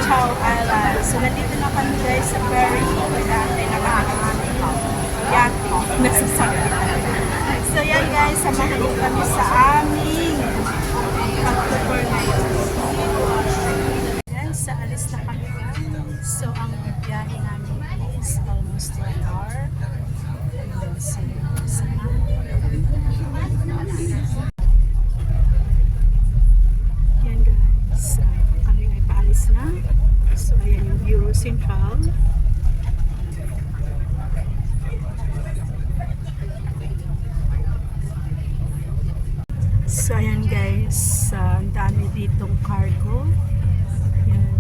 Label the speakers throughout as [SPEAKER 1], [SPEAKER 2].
[SPEAKER 1] Chow Island. So, nandito na kami guys sa ferry. Naantay na kami ng aming yate na sasakyan. So, yan guys, samahan niyo kami sa aming pag-tour ngayon. Yan, sa alis na kami guys. So, ang biyahe namin is almost 1 hour. So, yan guys, kami ay paalis na. So ayan yung Euro Central. So ayan guys, ang dami ditong cargo. Yan.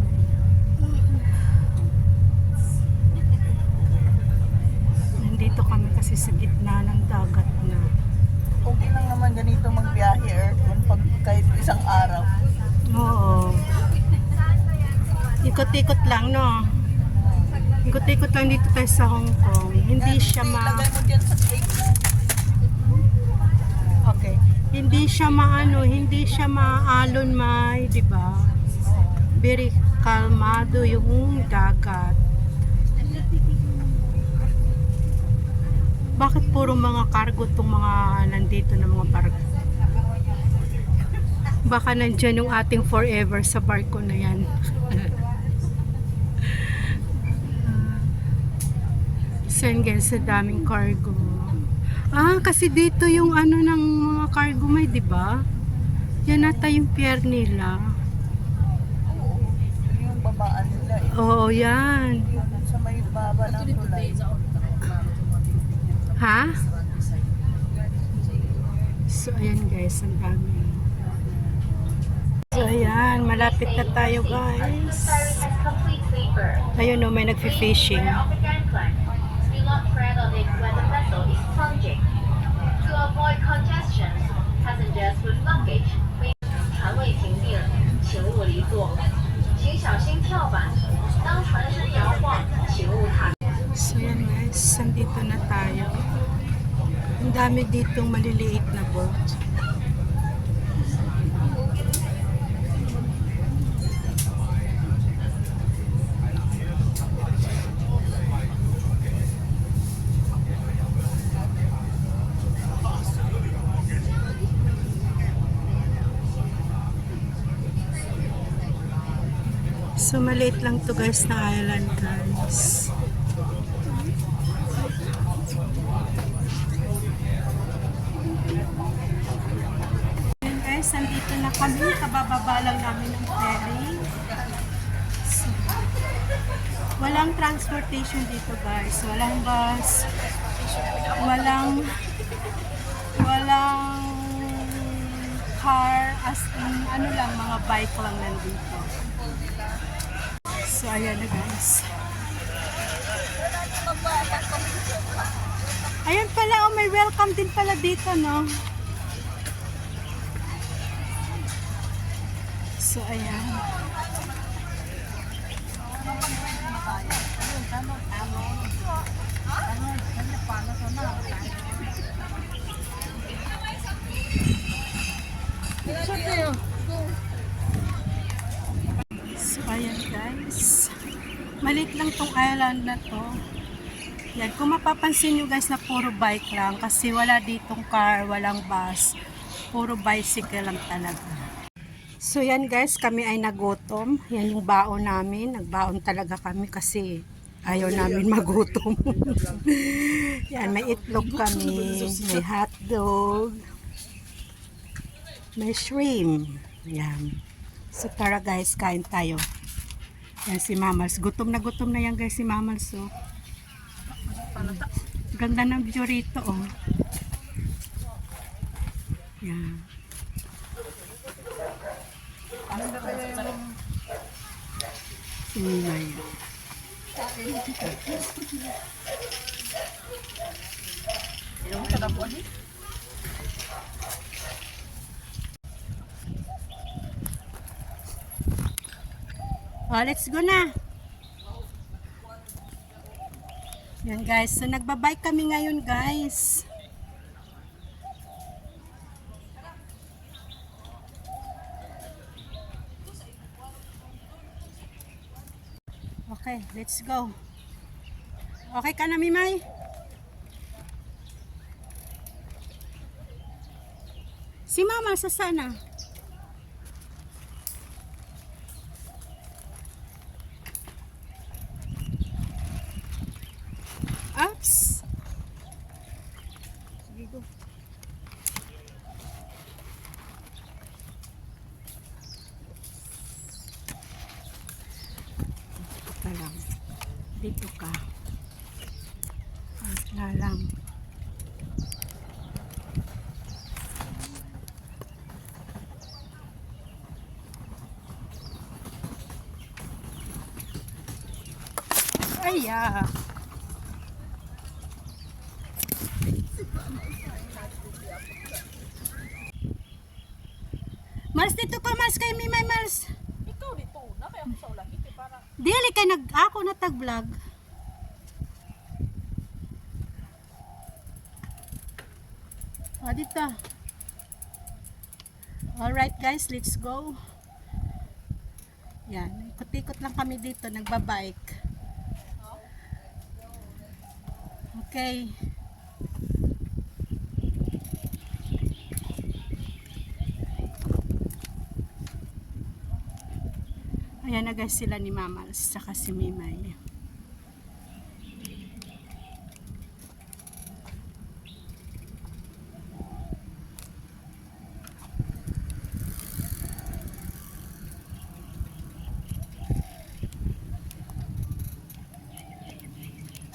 [SPEAKER 1] Nandito kami kasi sa gitna ng dagat na.
[SPEAKER 2] Okay lang naman ganito magbiyahe aircon pag kahit isang araw.
[SPEAKER 1] Oo. Ikot-ikot lang, no? Ikot-ikot lang dito tayo sa Hong Kong. Hindi siya
[SPEAKER 2] Ilagay mo dyan sa cake mo.
[SPEAKER 1] Okay. Hindi siya hindi siya maalon may, 'di ba? Very kalmado yung dagat. Bakit puro mga cargo tong mga nandito na mga barko? Baka nandyan yung ating forever sa barko na yan. So yun guys, sa daming cargo. Kasi dito yung ano ng mga cargo may, di ba? Yan ata yung pier nila.
[SPEAKER 2] Oo. Yung babaan nila eh.
[SPEAKER 1] Oo, yan.
[SPEAKER 2] Sa may baba ng tulay.
[SPEAKER 1] Ha? So ayan guys, ang dami. So ayan, malapit na tayo guys. Ayun o, may nagfi-fishing.
[SPEAKER 3] To avoid congestion, passengers with luggage, 船未停定，请勿离座，请小心跳板。当船身摇晃，请勿踏。
[SPEAKER 1] So yan guys, nandito na tayo. Ang dami ditong maliliit na boat. So maliit lang to guys na island guys. Ayan guys, nandito na kami. Kabababa lang namin ng ferry. So, walang transportation dito guys. Walang bus. Walang car. As in, ano lang, mga bike lang nandito. So, ayan na guys. Ayan pala, oh, may welcome din pala dito, no? So, ayan. So, ayan guys. Maliit lang tong island na to. Yan, kung mapapansin nyo guys na puro bike lang kasi wala ditong car, walang bus. Puro bicycle lang talaga. So yan guys, kami ay nagutom. Yan yung baon namin. Nagbaon talaga kami kasi ayaw namin magutom. Yan, may itlog kami, may hotdog, may shrimp. Yan. So tara guys, kain tayo. Yan si Mamals. Gutom na yan guys si Mamals. So, ganda ng view rito oh. Yan. Sinimay. Oh, let's go na. Yan guys, so nagbabike kami ngayon guys. Okay, let's go. Okay ka na, Mimay? Si Mama, sa sana? Ups! Sige, go. Dito ka lang. Dito ka. Wala lang. Ay, Mars, dito ka, Mars, kay Mimay, Mars.
[SPEAKER 2] Ikaw dito na kaya ako sa ulan iti para
[SPEAKER 1] Dili kay ako na tag-vlog. Dito. Alright guys, let's go. Yan, ikot-ikot lang kami dito, nagbabike. Okay. Ayan na guys sila ni Mamals, saka si Mimay.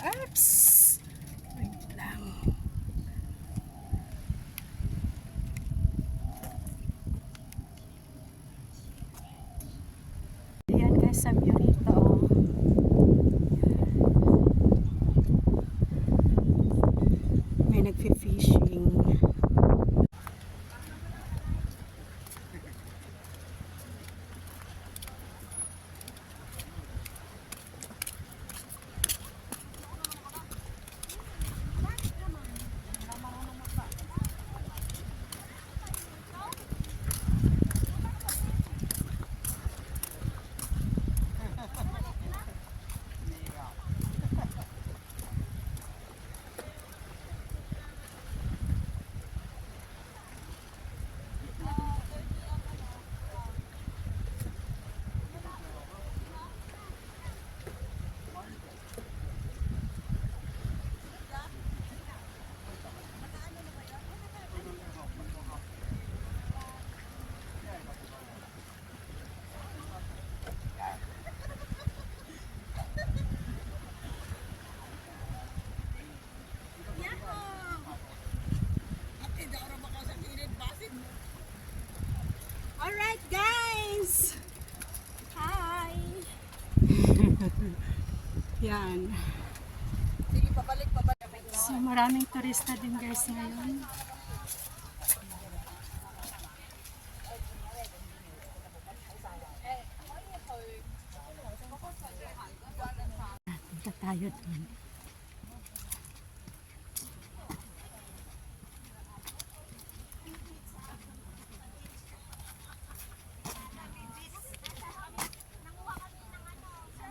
[SPEAKER 1] Oops! Wait lang. Ayan guys, sa view rito. May nagfi-fishing. Alright guys! Hi! Yan.
[SPEAKER 2] sige pabalik.
[SPEAKER 1] So maraming turista din guys ngayon. Punta tayo dun.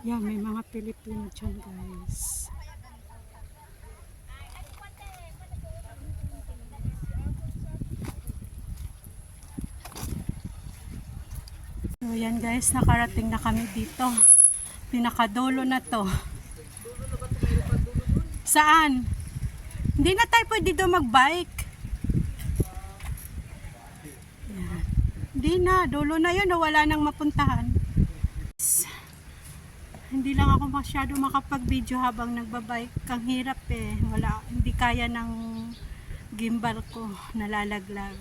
[SPEAKER 1] Yan, may mga Pilipino dyan guys. So yan guys, nakarating na kami dito. Pinakadulo na to. Saan? Hindi na tayo pwede dito magbike. Yan. Hindi na, dulo na yun, wala nang mapuntahan. Hindi lang ako masyado makapag-video habang nagbabike. Ang hirap eh. Wala, hindi kaya ng gimbal ko, nalalaglag.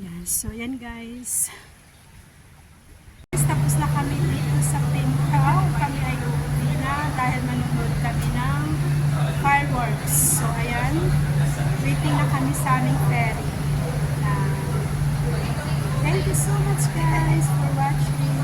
[SPEAKER 1] Yan, so yan guys. Tapos na kami dito sa Pinkaw. Kami ay uuwi na dahil manonood kami ng fireworks. So ayan, waiting na kami sa aming ferry. Thank you so much guys for watching.